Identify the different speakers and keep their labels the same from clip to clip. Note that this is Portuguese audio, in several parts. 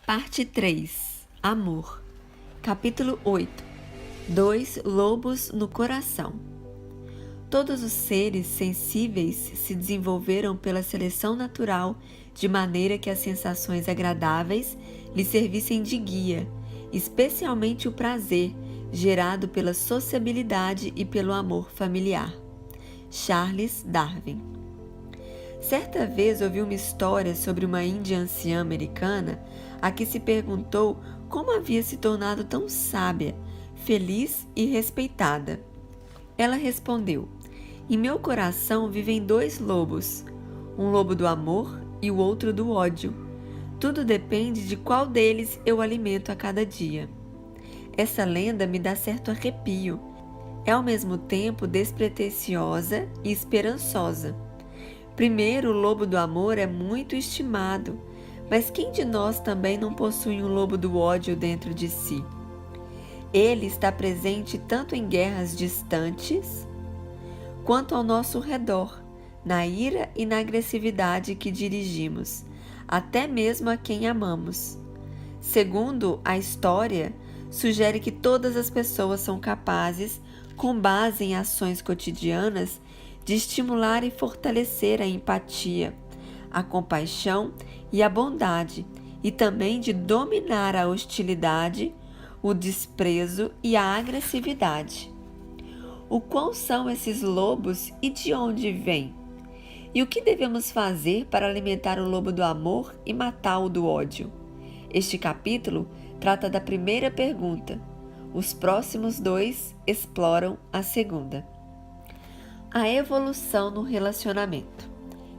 Speaker 1: Parte 3. Amor. Capítulo 8. 2 lobos no coração. Todos os seres sensíveis se desenvolveram pela seleção natural de maneira que as sensações agradáveis lhes servissem de guia, especialmente o prazer, gerado pela sociabilidade e pelo amor familiar. Charles Darwin. Certa vez ouvi uma história sobre uma índia anciã americana a que se perguntou como havia se tornado tão sábia, feliz e respeitada. Ela respondeu: "Em meu coração vivem 2 lobos, um lobo do amor e o outro do ódio. Tudo depende de qual deles eu alimento a cada dia." Essa lenda me dá certo arrepio. É ao mesmo tempo despretensiosa e esperançosa. Primeiro, o lobo do amor é muito estimado, mas quem de nós também não possui um lobo do ódio dentro de si? Ele está presente tanto em guerras distantes, quanto ao nosso redor, na ira e na agressividade que dirigimos, até mesmo a quem amamos. Segundo a história, sugere que todas as pessoas são capazes, com base em ações cotidianas, de estimular e fortalecer a empatia, a compaixão e a bondade, e também de dominar a hostilidade, o desprezo e a agressividade. O qual são esses lobos e de onde vêm? E o que devemos fazer para alimentar o lobo do amor e matar o do ódio? Este capítulo trata da primeira pergunta. Os próximos 2 exploram a segunda. A evolução no relacionamento.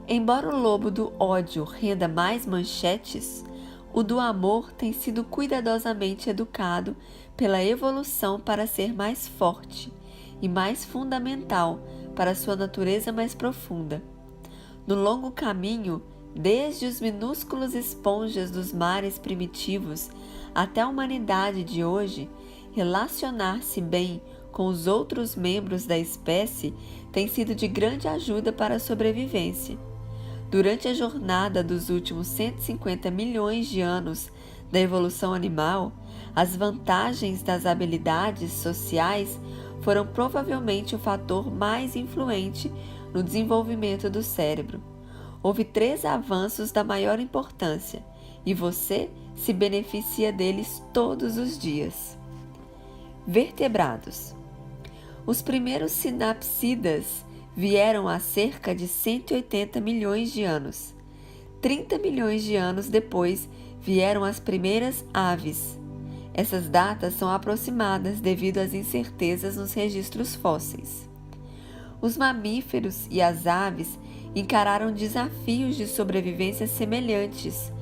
Speaker 1: Embora o lobo do ódio renda mais manchetes, o do amor tem sido cuidadosamente educado pela evolução para ser mais forte e mais fundamental para sua natureza mais profunda. No longo caminho, desde os minúsculos esponjas dos mares primitivos até a humanidade de hoje, relacionar-se bem com os outros membros da espécie tem sido de grande ajuda para a sobrevivência. Durante a jornada dos últimos 150 milhões de anos da evolução animal, as vantagens das habilidades sociais foram provavelmente o fator mais influente no desenvolvimento do cérebro. Houve 3 avanços da maior importância, e você se beneficia deles todos os dias. Vertebrados. Os primeiros sinapsidas vieram há cerca de 180 milhões de anos. 30 milhões de anos depois vieram as primeiras aves. Essas datas são aproximadas devido às incertezas nos registros fósseis. Os mamíferos e as aves encararam desafios de sobrevivência semelhantes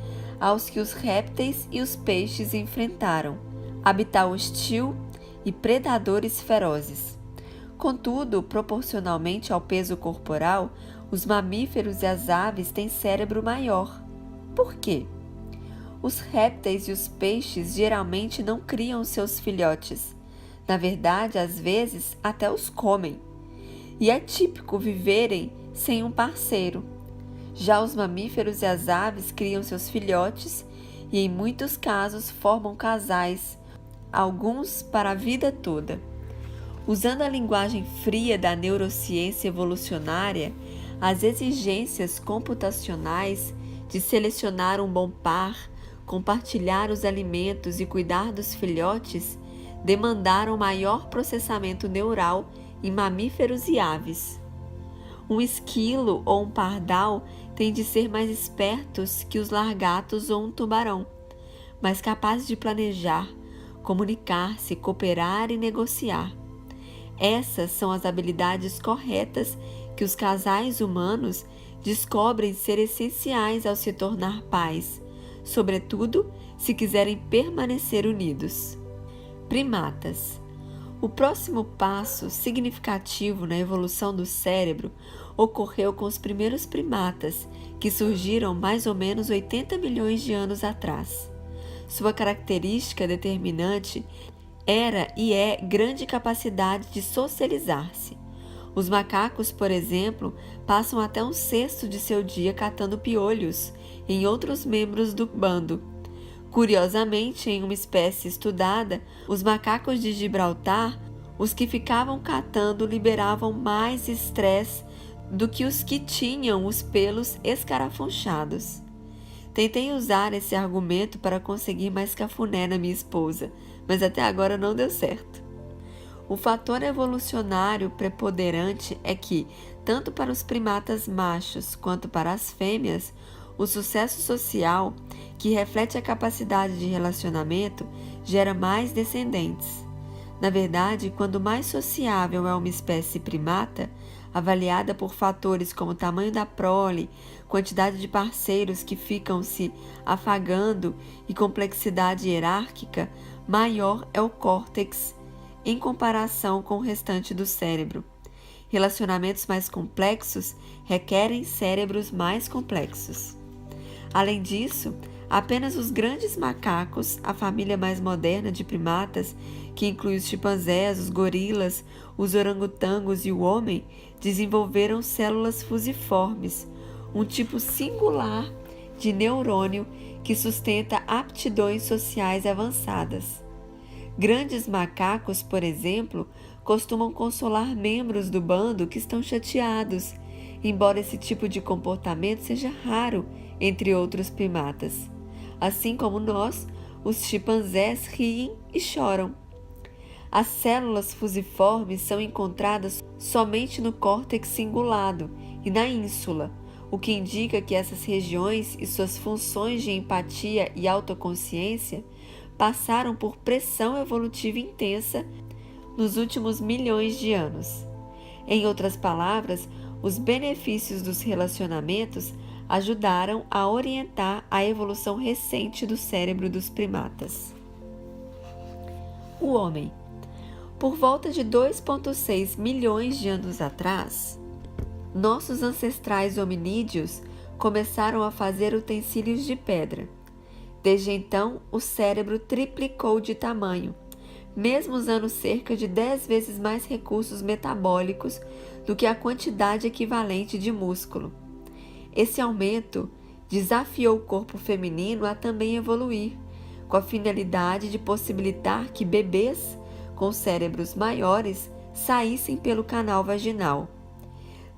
Speaker 1: aos que os répteis e os peixes enfrentaram: habitat hostil e predadores ferozes. Contudo, proporcionalmente ao peso corporal, os mamíferos e as aves têm cérebro maior. Por quê? Os répteis e os peixes geralmente não criam seus filhotes. Na verdade, às vezes, até os comem. E é típico viverem sem um parceiro. Já os mamíferos e as aves criam seus filhotes e, em muitos casos, formam casais, alguns para a vida toda. Usando a linguagem fria da neurociência evolucionária, as exigências computacionais de selecionar um bom par, compartilhar os alimentos e cuidar dos filhotes demandaram maior processamento neural em mamíferos e aves. Um esquilo ou um pardal têm de ser mais espertos que os largatos ou um tubarão, mas capazes de planejar, comunicar-se, cooperar e negociar. Essas são as habilidades corretas que os casais humanos descobrem ser essenciais ao se tornar pais, sobretudo se quiserem permanecer unidos. Primatas. O próximo passo significativo na evolução do cérebro ocorreu com os primeiros primatas, que surgiram mais ou menos 80 milhões de anos atrás. Sua característica determinante era e é grande capacidade de socializar-se. Os macacos, por exemplo, passam até 1/6 de seu dia catando piolhos em outros membros do bando. Curiosamente, em uma espécie estudada, os macacos de Gibraltar, os que ficavam catando liberavam mais estresse do que os que tinham os pelos escarafunchados. Tentei usar esse argumento para conseguir mais cafuné na minha esposa, mas até agora não deu certo. O fator evolucionário preponderante é que, tanto para os primatas machos quanto para as fêmeas, o sucesso social, que reflete a capacidade de relacionamento, gera mais descendentes. Na verdade, quando mais sociável é uma espécie primata, avaliada por fatores como tamanho da prole, quantidade de parceiros que ficam se afagando e complexidade hierárquica, maior é o córtex em comparação com o restante do cérebro. Relacionamentos mais complexos requerem cérebros mais complexos. Além disso, apenas os grandes macacos, a família mais moderna de primatas, que inclui os chimpanzés, os gorilas, os orangotangos e o homem, desenvolveram células fusiformes, um tipo singular de neurônio que sustenta aptidões sociais avançadas. Grandes macacos, por exemplo, costumam consolar membros do bando que estão chateados, embora esse tipo de comportamento seja raro entre outros primatas. Assim como nós, os chimpanzés riem e choram. As células fusiformes são encontradas somente no córtex cingulado e na ínsula, o que indica que essas regiões e suas funções de empatia e autoconsciência passaram por pressão evolutiva intensa nos últimos milhões de anos. Em outras palavras, os benefícios dos relacionamentos ajudaram a orientar a evolução recente do cérebro dos primatas. O homem. Por volta de 2,6 milhões de anos atrás, nossos ancestrais hominídeos começaram a fazer utensílios de pedra. Desde então, o cérebro triplicou de tamanho, mesmo usando cerca de 10 vezes mais recursos metabólicos do que a quantidade equivalente de músculo. Esse aumento desafiou o corpo feminino a também evoluir, com a finalidade de possibilitar que bebês com cérebros maiores saíssem pelo canal vaginal.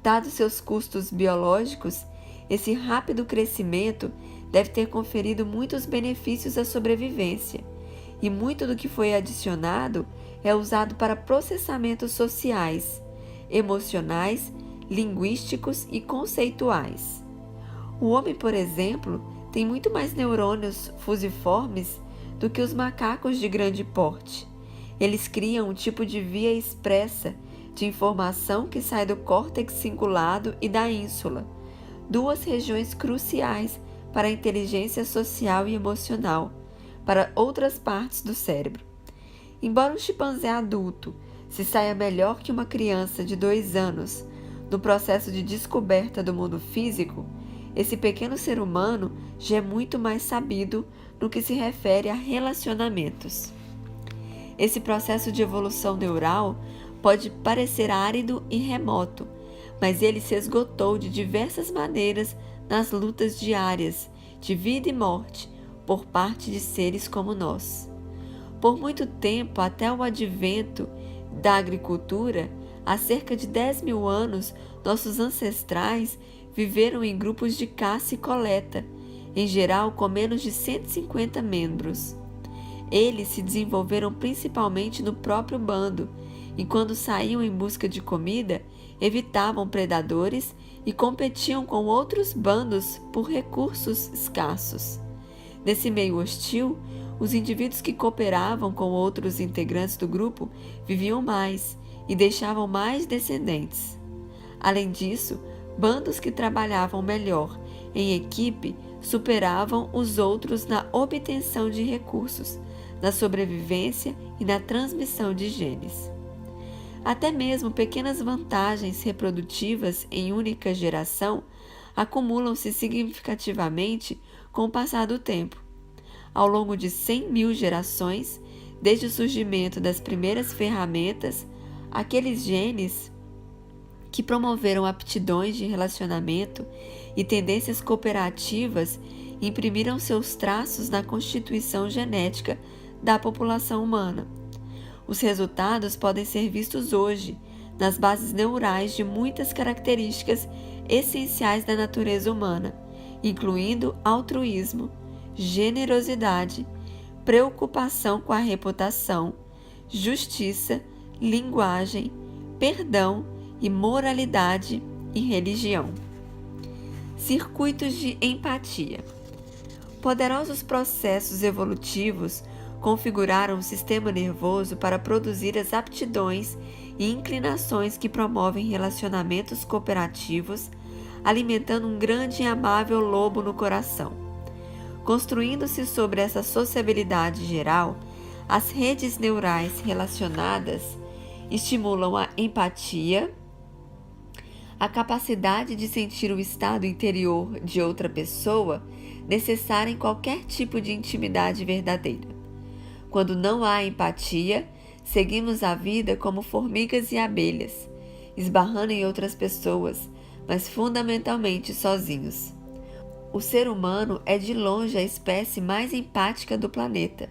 Speaker 1: Dados seus custos biológicos, esse rápido crescimento deve ter conferido muitos benefícios à sobrevivência, e muito do que foi adicionado é usado para processamentos sociais, emocionais, linguísticos e conceituais. O homem, por exemplo, tem muito mais neurônios fusiformes do que os macacos de grande porte. Eles criam um tipo de via expressa de informação que sai do córtex cingulado e da ínsula, duas regiões cruciais para a inteligência social e emocional, para outras partes do cérebro. Embora um chimpanzé adulto se saia melhor que uma criança de 2 anos no processo de descoberta do mundo físico, esse pequeno ser humano já é muito mais sabido no que se refere a relacionamentos. Esse processo de evolução neural pode parecer árido e remoto, mas ele se esgotou de diversas maneiras nas lutas diárias de vida e morte por parte de seres como nós. Por muito tempo, até o advento da agricultura, há cerca de 10 mil anos, nossos ancestrais viveram em grupos de caça e coleta, em geral com menos de 150 membros. Eles se desenvolveram principalmente no próprio bando, e quando saíam em busca de comida, evitavam predadores e competiam com outros bandos por recursos escassos. Nesse meio hostil, os indivíduos que cooperavam com outros integrantes do grupo viviam mais e deixavam mais descendentes. Além disso, bandos que trabalhavam melhor em equipe superavam os outros na obtenção de recursos, na sobrevivência e na transmissão de genes. Até mesmo pequenas vantagens reprodutivas em única geração acumulam-se significativamente com o passar do tempo. Ao longo de 100 mil gerações, desde o surgimento das primeiras ferramentas, aqueles genes que promoveram aptidões de relacionamento e tendências cooperativas imprimiram seus traços na constituição genética da população humana. Os resultados podem ser vistos hoje nas bases neurais de muitas características essenciais da natureza humana, incluindo altruísmo, generosidade, preocupação com a reputação, justiça, linguagem, perdão e moralidade e religião. Circuitos de empatia. Poderosos processos evolutivos configuraram o sistema nervoso para produzir as aptidões e inclinações que promovem relacionamentos cooperativos, alimentando um grande e amável lobo no coração. Construindo-se sobre essa sociabilidade geral, as redes neurais relacionadas estimulam a empatia, a capacidade de sentir o estado interior de outra pessoa necessária em qualquer tipo de intimidade verdadeira. Quando não há empatia, seguimos a vida como formigas e abelhas, esbarrando em outras pessoas, mas fundamentalmente sozinhos. O ser humano é de longe a espécie mais empática do planeta.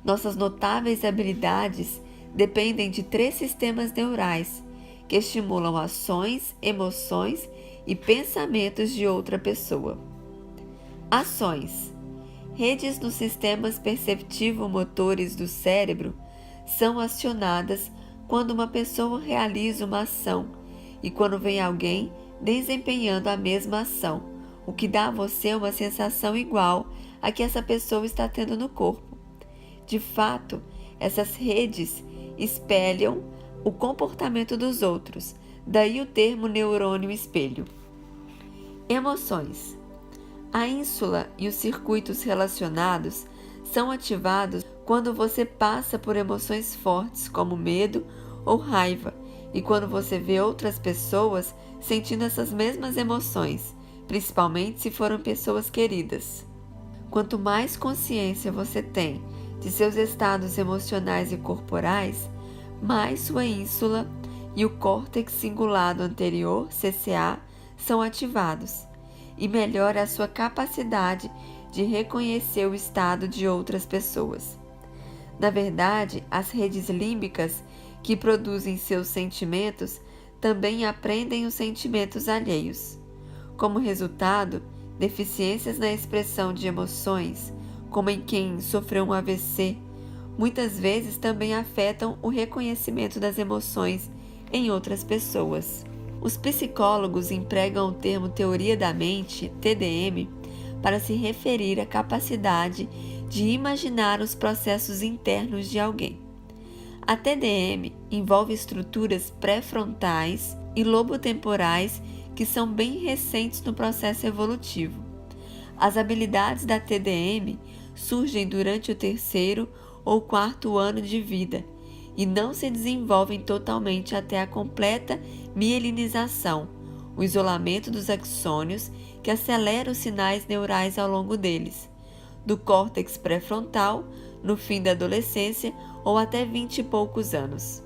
Speaker 1: Nossas notáveis habilidades dependem de 3 sistemas neurais que estimulam ações, emoções e pensamentos de outra pessoa. Ações. Redes nos sistemas perceptivo-motores do cérebro são acionadas quando uma pessoa realiza uma ação e quando vem alguém desempenhando a mesma ação, o que dá a você uma sensação igual à que essa pessoa está tendo no corpo. De fato, essas redes espelham o comportamento dos outros, daí o termo neurônio espelho. Emoções. A ínsula e os circuitos relacionados são ativados quando você passa por emoções fortes como medo ou raiva e quando você vê outras pessoas sentindo essas mesmas emoções, principalmente se foram pessoas queridas. Quanto mais consciência você tem de seus estados emocionais e corporais, mais sua ínsula e o córtex cingulado anterior, CCA, são ativados, e melhora a sua capacidade de reconhecer o estado de outras pessoas. Na verdade, as redes límbicas que produzem seus sentimentos também aprendem os sentimentos alheios. Como resultado, deficiências na expressão de emoções, como em quem sofreu um AVC, muitas vezes também afetam o reconhecimento das emoções em outras pessoas. Os psicólogos empregam o termo teoria da mente, TDM, para se referir à capacidade de imaginar os processos internos de alguém. A TDM envolve estruturas pré-frontais e lobotemporais que são bem recentes no processo evolutivo. As habilidades da TDM surgem durante o 3º ou 4º ano de vida e não se desenvolvem totalmente até a completa mielinização, o isolamento dos axônios que acelera os sinais neurais ao longo deles, do córtex pré-frontal, no fim da adolescência ou até 20 e poucos anos.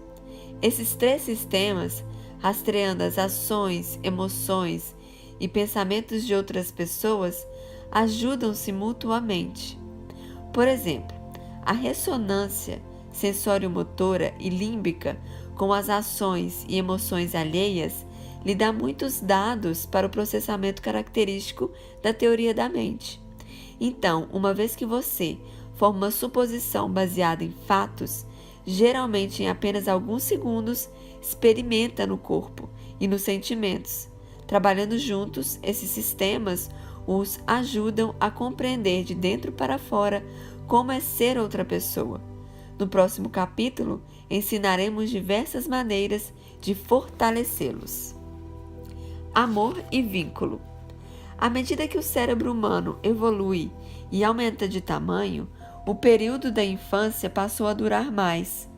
Speaker 1: Esses 3 sistemas, rastreando as ações, emoções e pensamentos de outras pessoas, ajudam-se mutuamente. Por exemplo, a ressonância sensório-motora e límbica com as ações e emoções alheias lhe dá muitos dados para o processamento característico da teoria da mente. Então, uma vez que você forma uma suposição baseada em fatos, geralmente em apenas alguns segundos, experimenta no corpo e nos sentimentos. Trabalhando juntos, esses sistemas os ajudam a compreender de dentro para fora como é ser outra pessoa. No próximo capítulo, ensinaremos diversas maneiras de fortalecê-los. Amor e vínculo. À medida que o cérebro humano evolui e aumenta de tamanho, o período da infância passou a durar mais.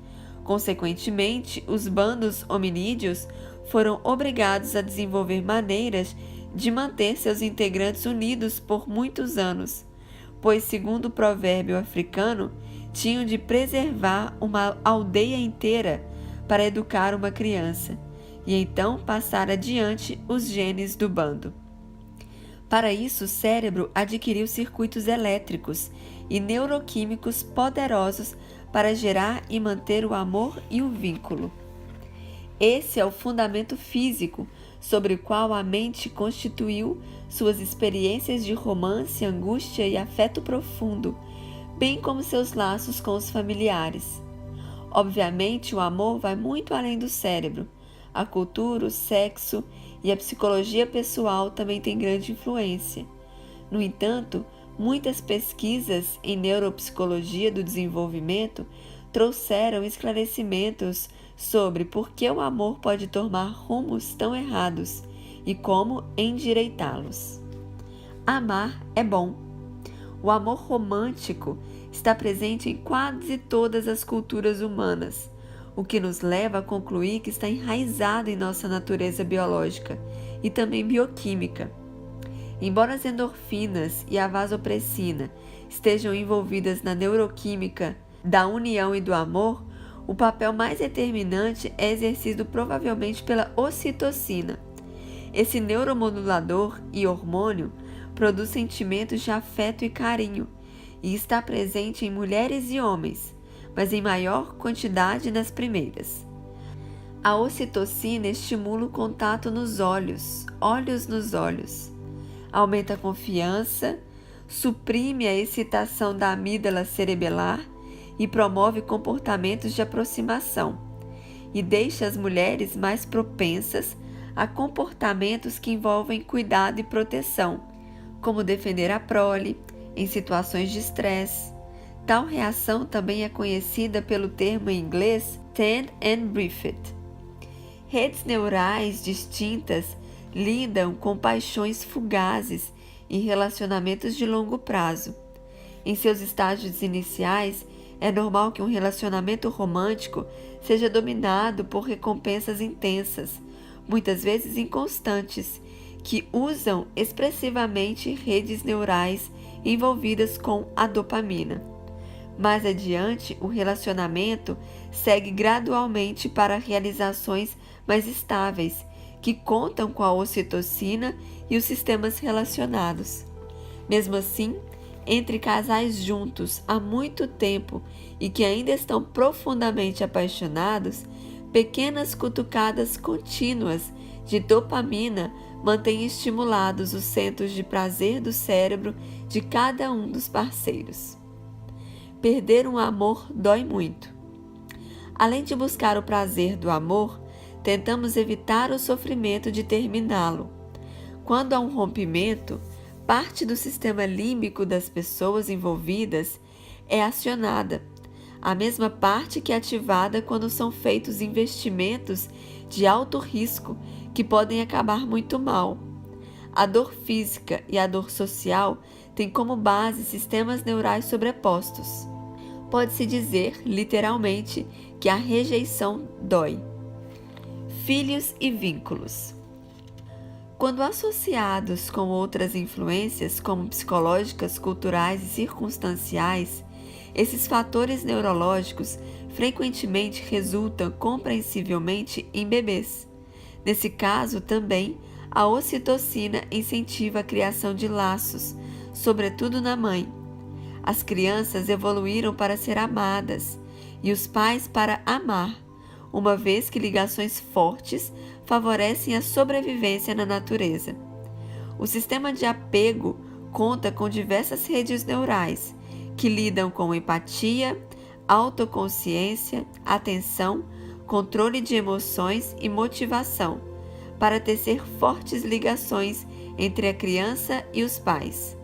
Speaker 1: Consequentemente, os bandos hominídeos foram obrigados a desenvolver maneiras de manter seus integrantes unidos por muitos anos, pois, segundo o provérbio africano, tinham de preservar uma aldeia inteira para educar uma criança, e então passar adiante os genes do bando. Para isso, o cérebro adquiriu circuitos elétricos e neuroquímicos poderosos para gerar e manter o amor e o vínculo. Esse é o fundamento físico sobre o qual a mente constituiu suas experiências de romance, angústia e afeto profundo, bem como seus laços com os familiares. Obviamente, o amor vai muito além do cérebro. A cultura, o sexo e a psicologia pessoal também têm grande influência. No entanto, muitas pesquisas em neuropsicologia do desenvolvimento trouxeram esclarecimentos sobre por que o amor pode tomar rumos tão errados e como endireitá-los. Amar é bom. O amor romântico está presente em quase todas as culturas humanas, o que nos leva a concluir que está enraizado em nossa natureza biológica e também bioquímica. Embora as endorfinas e a vasopressina estejam envolvidas na neuroquímica da união e do amor, o papel mais determinante é exercido provavelmente pela ocitocina. Esse neuromodulador e hormônio produz sentimentos de afeto e carinho e está presente em mulheres e homens, mas em maior quantidade nas primeiras. A ocitocina estimula o contato nos olhos nos olhos, aumenta a confiança, suprime a excitação da amígdala cerebelar e promove comportamentos de aproximação, e deixa as mulheres mais propensas a comportamentos que envolvem cuidado e proteção, como defender a prole em situações de estresse. Tal reação também é conhecida pelo termo em inglês Tend and Briefed. Redes neurais distintas lidam com paixões fugazes em relacionamentos de longo prazo. Em seus estágios iniciais, é normal que um relacionamento romântico seja dominado por recompensas intensas, muitas vezes inconstantes, que usam expressivamente redes neurais envolvidas com a dopamina. Mais adiante, o relacionamento segue gradualmente para realizações mais estáveis, que contam com a ocitocina e os sistemas relacionados. Mesmo assim, entre casais juntos há muito tempo e que ainda estão profundamente apaixonados, pequenas cutucadas contínuas de dopamina mantêm estimulados os centros de prazer do cérebro de cada um dos parceiros. Perder um amor dói muito. Além de buscar o prazer do amor, tentamos evitar o sofrimento de terminá-lo. Quando há um rompimento, parte do sistema límbico das pessoas envolvidas é acionada, a mesma parte que é ativada quando são feitos investimentos de alto risco que podem acabar muito mal. A dor física e a dor social têm como base sistemas neurais sobrepostos. Pode-se dizer, literalmente, que a rejeição dói. Filhos e vínculos. Quando associados com outras influências, como psicológicas, culturais e circunstanciais, esses fatores neurológicos frequentemente resultam compreensivelmente em bebês. Nesse caso, também, a ocitocina incentiva a criação de laços, sobretudo na mãe. As crianças evoluíram para ser amadas e os pais para amar, uma vez que ligações fortes favorecem a sobrevivência na natureza. O sistema de apego conta com diversas redes neurais que lidam com empatia, autoconsciência, atenção, controle de emoções e motivação, para tecer fortes ligações entre a criança e os pais.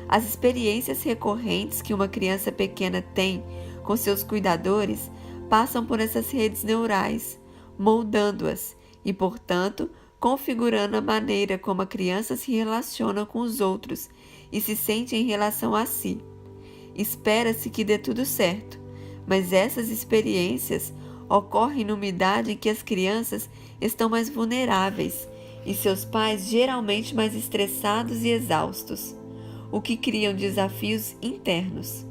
Speaker 1: As experiências recorrentes que uma criança pequena tem com seus cuidadores passam por essas redes neurais, moldando-as e, portanto, configurando a maneira como a criança se relaciona com os outros e se sente em relação a si. Espera-se que dê tudo certo, mas essas experiências ocorrem numa idade em que as crianças estão mais vulneráveis e seus pais geralmente mais estressados e exaustos, o que cria desafios internos.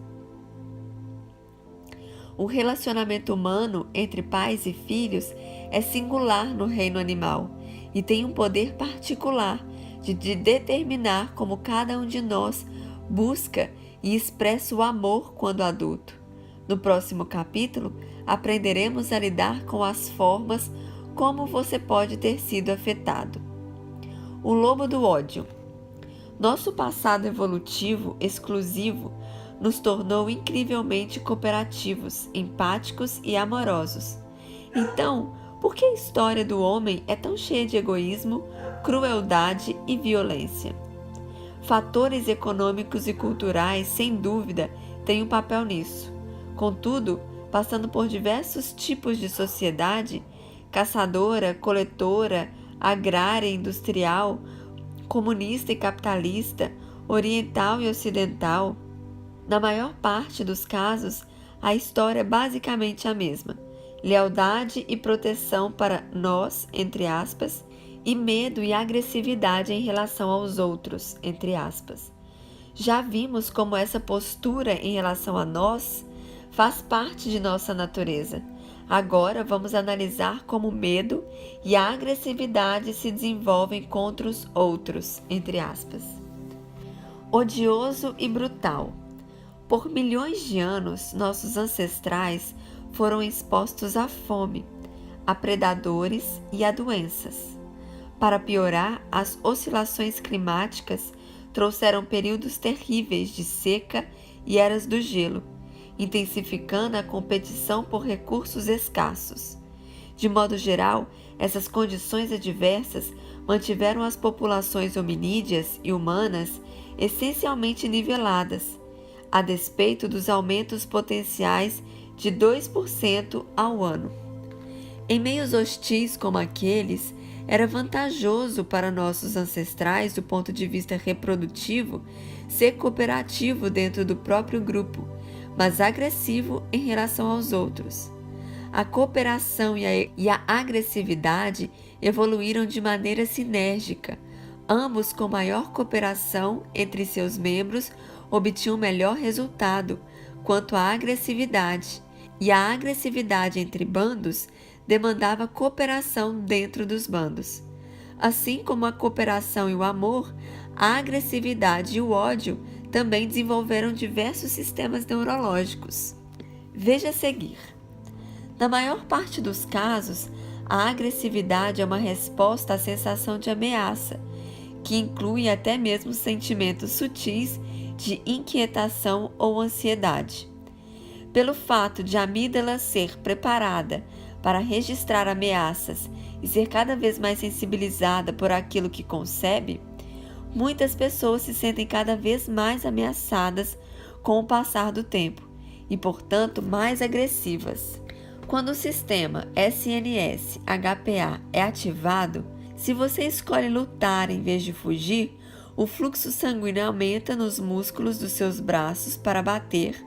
Speaker 1: O relacionamento humano entre pais e filhos é singular no reino animal e tem um poder particular de determinar como cada um de nós busca e expressa o amor quando adulto. No próximo capítulo, aprenderemos a lidar com as formas como você pode ter sido afetado. O lobo do ódio. Nosso passado evolutivo exclusivo nos tornou incrivelmente cooperativos, empáticos e amorosos. Então, por que a história do homem é tão cheia de egoísmo, crueldade e violência? Fatores econômicos e culturais, sem dúvida, têm um papel nisso. Contudo, passando por diversos tipos de sociedade, caçadora, coletora, agrária e industrial, comunista e capitalista, oriental e ocidental, na maior parte dos casos, a história é basicamente a mesma. Lealdade e proteção para nós, entre aspas, e medo e agressividade em relação aos outros, entre aspas. Já vimos como essa postura em relação a nós faz parte de nossa natureza. Agora vamos analisar como o medo e a agressividade se desenvolvem contra os outros, entre aspas. Odioso e brutal. Por milhões de anos, nossos ancestrais foram expostos à fome, a predadores e a doenças. Para piorar, as oscilações climáticas trouxeram períodos terríveis de seca e eras do gelo, intensificando a competição por recursos escassos. De modo geral, essas condições adversas mantiveram as populações hominídeas e humanas essencialmente niveladas, a despeito dos aumentos potenciais de 2% ao ano. Em meios hostis como aqueles, era vantajoso para nossos ancestrais, do ponto de vista reprodutivo, ser cooperativo dentro do próprio grupo, mas agressivo em relação aos outros. A cooperação e a agressividade evoluíram de maneira sinérgica. Ambos, com maior cooperação entre seus membros, obtinham melhor resultado quanto à agressividade, e a agressividade entre bandos demandava cooperação dentro dos bandos. Assim como a cooperação e o amor, a agressividade e o ódio também desenvolveram diversos sistemas neurológicos. Veja a seguir. Na maior parte dos casos, a agressividade é uma resposta à sensação de ameaça, que inclui até mesmo sentimentos sutis de inquietação ou ansiedade. Pelo fato de a amígdala ser preparada para registrar ameaças e ser cada vez mais sensibilizada por aquilo que concebe, muitas pessoas se sentem cada vez mais ameaçadas com o passar do tempo e, portanto, mais agressivas. Quando o sistema SNS-HPA é ativado, se você escolhe lutar em vez de fugir, o fluxo sanguíneo aumenta nos músculos dos seus braços para bater,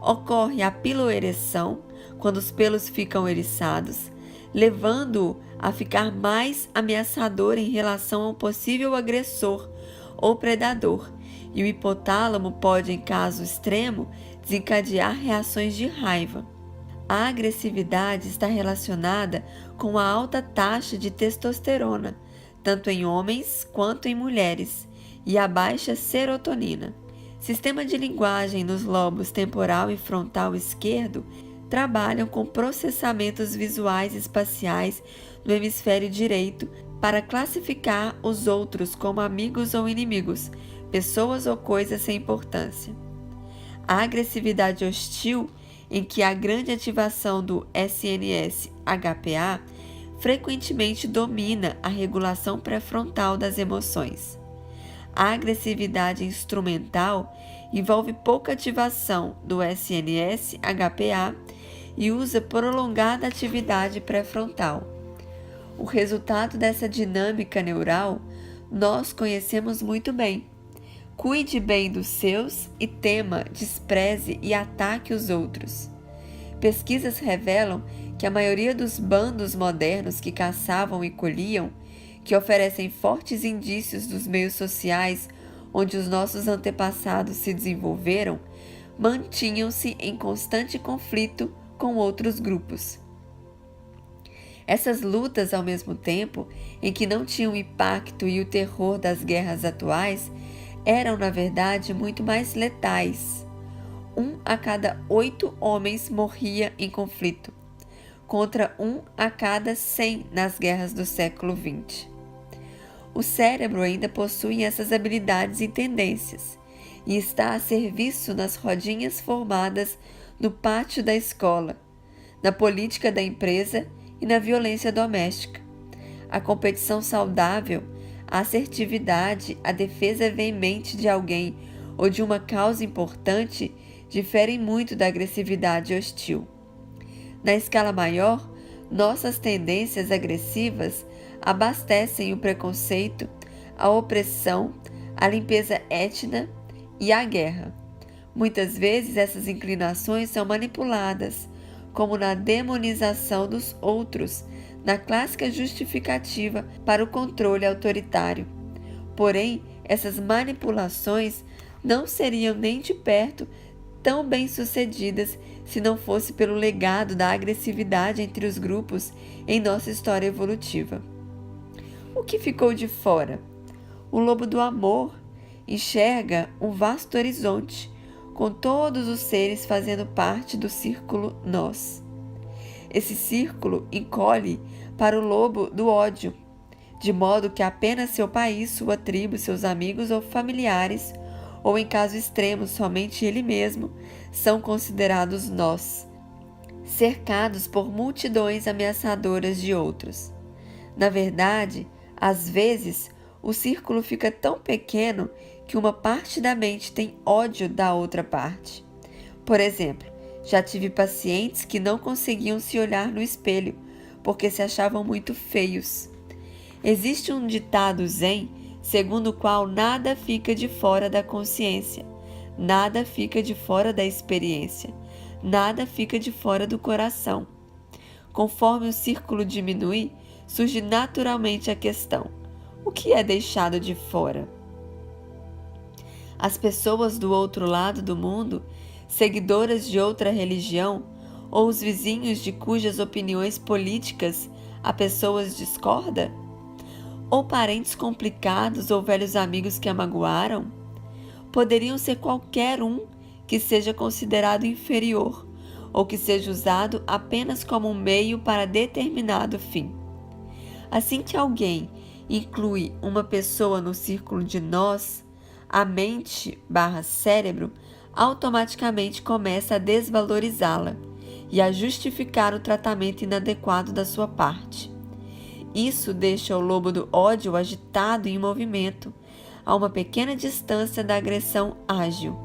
Speaker 1: ocorre a piloereção, quando os pelos ficam eriçados, levando-o a ficar mais ameaçador em relação a um possível agressor ou predador, e o hipotálamo pode, em caso extremo, desencadear reações de raiva. A agressividade está relacionada com a alta taxa de testosterona, tanto em homens quanto em mulheres, e a baixa serotonina. Sistema de linguagem nos lobos temporal e frontal esquerdo trabalham com processamentos visuais e espaciais no hemisfério direito para classificar os outros como amigos ou inimigos, pessoas ou coisas sem importância. A agressividade hostil, em que a grande ativação do SNS-HPA frequentemente domina a regulação pré-frontal das emoções. A agressividade instrumental envolve pouca ativação do SNS-HPA e usa prolongada atividade pré-frontal. O resultado dessa dinâmica neural nós conhecemos muito bem. Cuide bem dos seus e tema, despreze e ataque os outros. Pesquisas revelam que a maioria dos bandos modernos que caçavam e colhiam, que oferecem fortes indícios dos meios sociais onde os nossos antepassados se desenvolveram, mantinham-se em constante conflito com outros grupos. Essas lutas, ao mesmo tempo em que não tinham o impacto e o terror das guerras atuais, eram, na verdade, muito mais letais. 1 a cada 8 homens morria em conflito, contra 1 a cada 100 nas guerras do século XX. O cérebro ainda possui essas habilidades e tendências, e está a serviço nas rodinhas formadas no pátio da escola, na política da empresa e na violência doméstica. A competição saudável, a assertividade, a defesa veemente de alguém ou de uma causa importante diferem muito da agressividade hostil. Na escala maior, nossas tendências agressivas abastecem o preconceito, a opressão, a limpeza étnica e a guerra. Muitas vezes essas inclinações são manipuladas, como na demonização dos outros, na clássica justificativa para o controle autoritário. Porém, essas manipulações não seriam nem de perto tão bem-sucedidas se não fosse pelo legado da agressividade entre os grupos em nossa história evolutiva. O que ficou de fora? O lobo do amor enxerga um vasto horizonte, com todos os seres fazendo parte do círculo nós. Esse círculo encolhe para o lobo do ódio, de modo que apenas seu país, sua tribo, seus amigos ou familiares, ou em caso extremo somente ele mesmo, são considerados nós, cercados por multidões ameaçadoras de outros. Na verdade, às vezes, o círculo fica tão pequeno que uma parte da mente tem ódio da outra parte. Por exemplo, já tive pacientes que não conseguiam se olhar no espelho porque se achavam muito feios. Existe um ditado zen segundo o qual nada fica de fora da consciência, nada fica de fora da experiência, nada fica de fora do coração. Conforme o círculo diminui, surge naturalmente a questão: o que é deixado de fora? As pessoas do outro lado do mundo, seguidoras de outra religião, ou os vizinhos de cujas opiniões políticas a pessoas discorda? Ou parentes complicados ou velhos amigos que a magoaram? Poderiam ser qualquer um que seja considerado inferior ou que seja usado apenas como um meio para determinado fim. Assim que alguém inclui uma pessoa no círculo de nós, a mente/cérebro automaticamente começa a desvalorizá-la e a justificar o tratamento inadequado da sua parte. Isso deixa o lobo do ódio agitado e em movimento, a uma pequena distância da agressão ágil.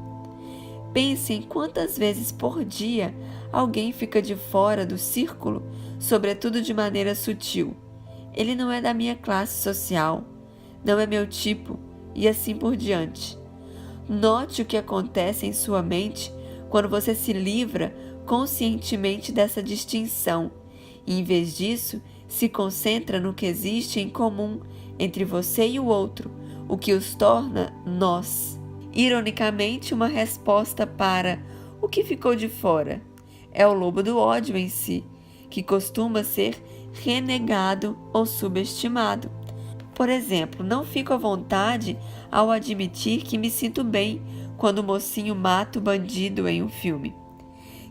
Speaker 1: Pense em quantas vezes por dia alguém fica de fora do círculo, sobretudo de maneira sutil. Ele não é da minha classe social, não é meu tipo, e assim por diante. Note o que acontece em sua mente quando você se livra conscientemente dessa distinção e, em vez disso, se concentra no que existe em comum entre você e o outro, o que os torna nós. Ironicamente, uma resposta para o que ficou de fora é o lobo do ódio em si, que costuma ser renegado ou subestimado. Por exemplo, não fico à vontade ao admitir que me sinto bem quando o mocinho mata o bandido em um filme.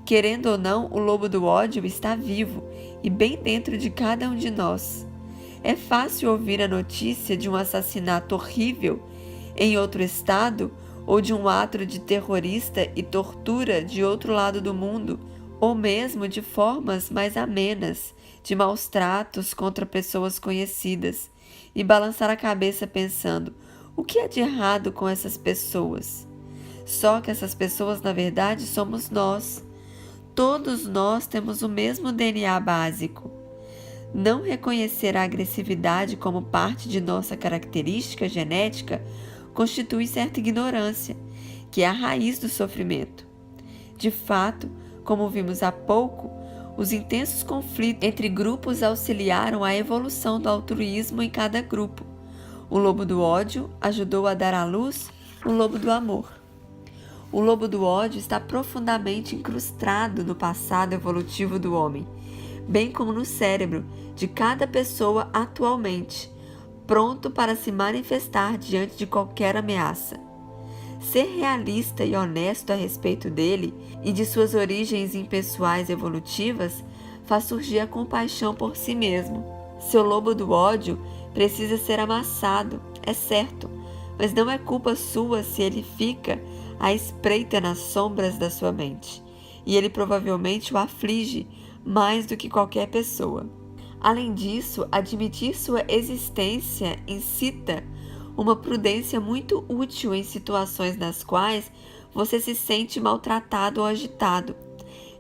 Speaker 1: Querendo ou não, o lobo do ódio está vivo e bem dentro de cada um de nós. É fácil ouvir a notícia de um assassinato horrível em outro estado ou de um ato de terrorista e tortura de outro lado do mundo, ou mesmo de formas mais amenas, de maus tratos contra pessoas conhecidas, e balançar a cabeça pensando: o que é de errado com essas pessoas? Só que essas pessoas, na verdade, somos nós. Todos nós temos o mesmo DNA básico. Não reconhecer a agressividade como parte de nossa característica genética constitui certa ignorância, que é a raiz do sofrimento. De fato, como vimos há pouco, os intensos conflitos entre grupos auxiliaram a evolução do altruísmo em cada grupo. O lobo do ódio ajudou a dar à luz o lobo do amor. O lobo do ódio está profundamente incrustado no passado evolutivo do homem, bem como no cérebro de cada pessoa atualmente, pronto para se manifestar diante de qualquer ameaça. Ser realista e honesto a respeito dele e de suas origens impessoais evolutivas faz surgir a compaixão por si mesmo. Seu lobo do ódio precisa ser amassado, é certo, mas não é culpa sua se ele fica à espreita nas sombras da sua mente, e ele provavelmente o aflige mais do que qualquer pessoa. Além disso, admitir sua existência incita uma prudência muito útil em situações nas quais você se sente maltratado ou agitado.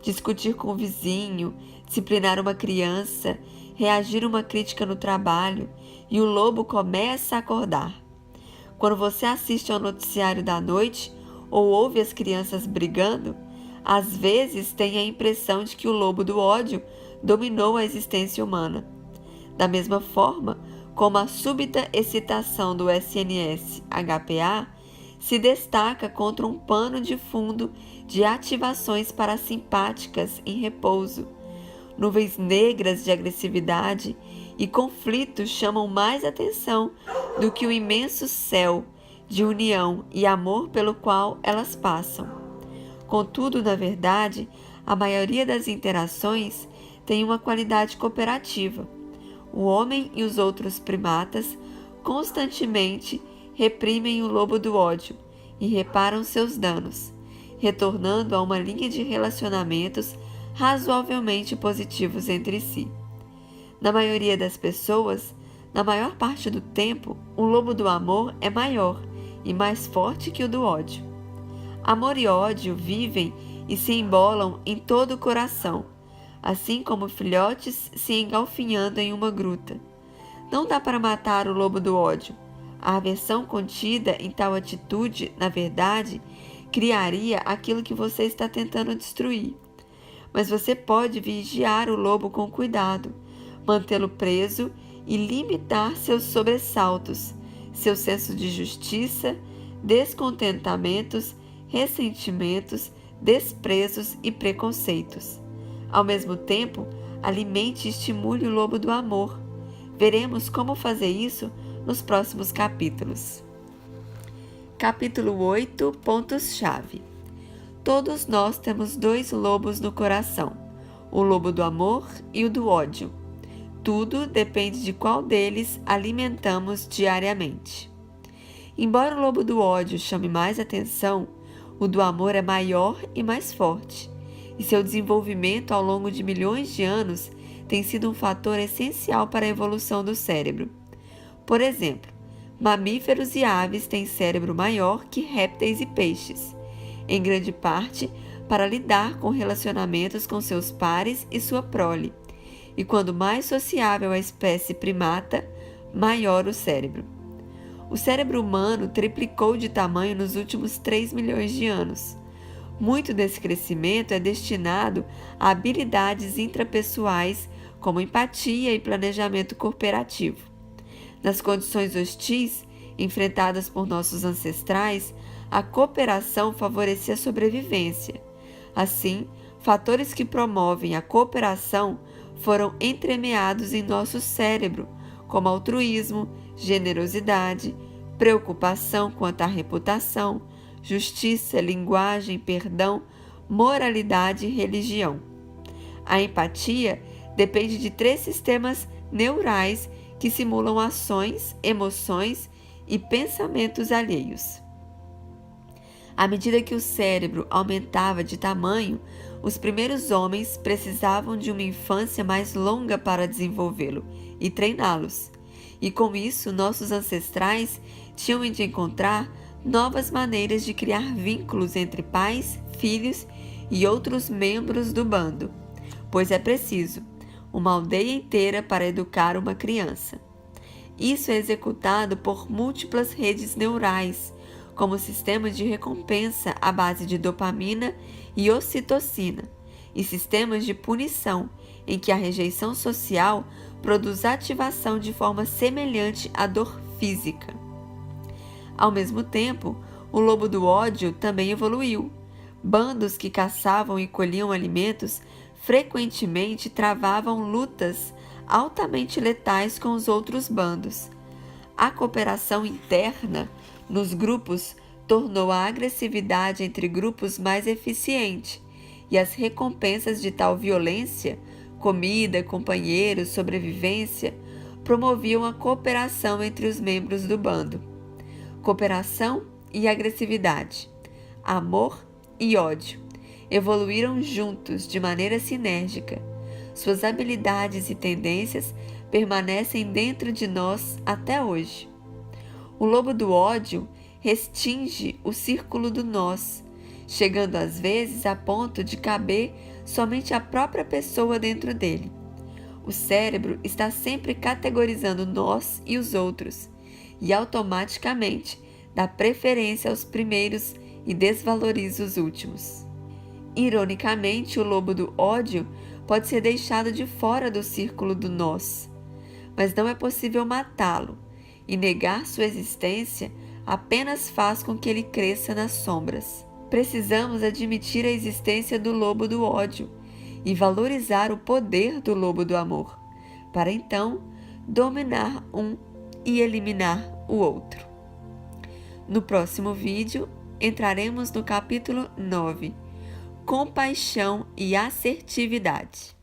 Speaker 1: Discutir com o vizinho, disciplinar uma criança, reagir a uma crítica no trabalho, e o lobo começa a acordar. Quando você assiste ao noticiário da noite ou ouve as crianças brigando, às vezes tem a impressão de que o lobo do ódio dominou a existência humana. Da mesma forma como a súbita excitação do SNS-HPA se destaca contra um pano de fundo de ativações parasimpáticas em repouso. Nuvens negras de agressividade e conflitos chamam mais atenção do que o imenso céu de união e amor pelo qual elas passam. Contudo, na verdade, a maioria das interações tem uma qualidade cooperativa. O homem e os outros primatas constantemente reprimem o lobo do ódio e reparam seus danos, retornando a uma linha de relacionamentos razoavelmente positivos entre si. Na maioria das pessoas, na maior parte do tempo, o lobo do amor é maior e mais forte que o do ódio. Amor e ódio vivem e se embolam em todo o coração, assim como filhotes se engalfinhando em uma gruta. Não dá para matar o lobo do ódio. A aversão contida em tal atitude, na verdade, criaria aquilo que você está tentando destruir. Mas você pode vigiar o lobo com cuidado, mantê-lo preso e limitar seus sobressaltos, seu senso de justiça, descontentamentos, ressentimentos, desprezos e preconceitos. Ao mesmo tempo, alimente e estimule o lobo do amor. Veremos como fazer isso nos próximos capítulos. Capítulo 8, pontos-chave. Todos nós temos dois lobos no coração, o lobo do amor e o do ódio. Tudo depende de qual deles alimentamos diariamente. Embora o lobo do ódio chame mais atenção, o do amor é maior e mais forte, e seu desenvolvimento ao longo de milhões de anos tem sido um fator essencial para a evolução do cérebro. Por exemplo, mamíferos e aves têm cérebro maior que répteis e peixes, em grande parte para lidar com relacionamentos com seus pares e sua prole, e quando mais sociável a espécie primata, maior o cérebro. O cérebro humano triplicou de tamanho nos últimos 3 milhões de anos. Muito desse crescimento é destinado a habilidades intrapessoais como empatia e planejamento cooperativo. Nas condições hostis enfrentadas por nossos ancestrais, a cooperação favorecia a sobrevivência. Assim, fatores que promovem a cooperação foram entremeados em nosso cérebro, como altruísmo, generosidade, preocupação quanto à reputação, justiça, linguagem, perdão, moralidade e religião. A empatia depende de 3 sistemas neurais que simulam ações, emoções e pensamentos alheios. À medida que o cérebro aumentava de tamanho, os primeiros homens precisavam de uma infância mais longa para desenvolvê-lo e treiná-los. E com isso, nossos ancestrais tinham de encontrar novas maneiras de criar vínculos entre pais, filhos e outros membros do bando, pois é preciso uma aldeia inteira para educar uma criança. Isso é executado por múltiplas redes neurais, como sistemas de recompensa à base de dopamina e ocitocina, e sistemas de punição, em que a rejeição social produz ativação de forma semelhante à dor física. Ao mesmo tempo, o lobo do ódio também evoluiu. Bandos que caçavam e colhiam alimentos frequentemente travavam lutas altamente letais com os outros bandos. A cooperação interna nos grupos tornou a agressividade entre grupos mais eficiente, e as recompensas de tal violência, comida, companheiros, sobrevivência, promoviam a cooperação entre os membros do bando. Cooperação e agressividade, amor e ódio evoluíram juntos de maneira sinérgica. Suas habilidades e tendências permanecem dentro de nós até hoje. O lobo do ódio restringe o círculo do nós, chegando às vezes a ponto de caber somente a própria pessoa dentro dele. O cérebro está sempre categorizando nós e os outros, e automaticamente dá preferência aos primeiros e desvaloriza os últimos. Ironicamente, o lobo do ódio pode ser deixado de fora do círculo do nós, mas não é possível matá-lo, e negar sua existência apenas faz com que ele cresça nas sombras. Precisamos admitir a existência do lobo do ódio e valorizar o poder do lobo do amor, para então dominar um e eliminar o outro. No próximo vídeo, entraremos no capítulo 9, Compaixão e Assertividade.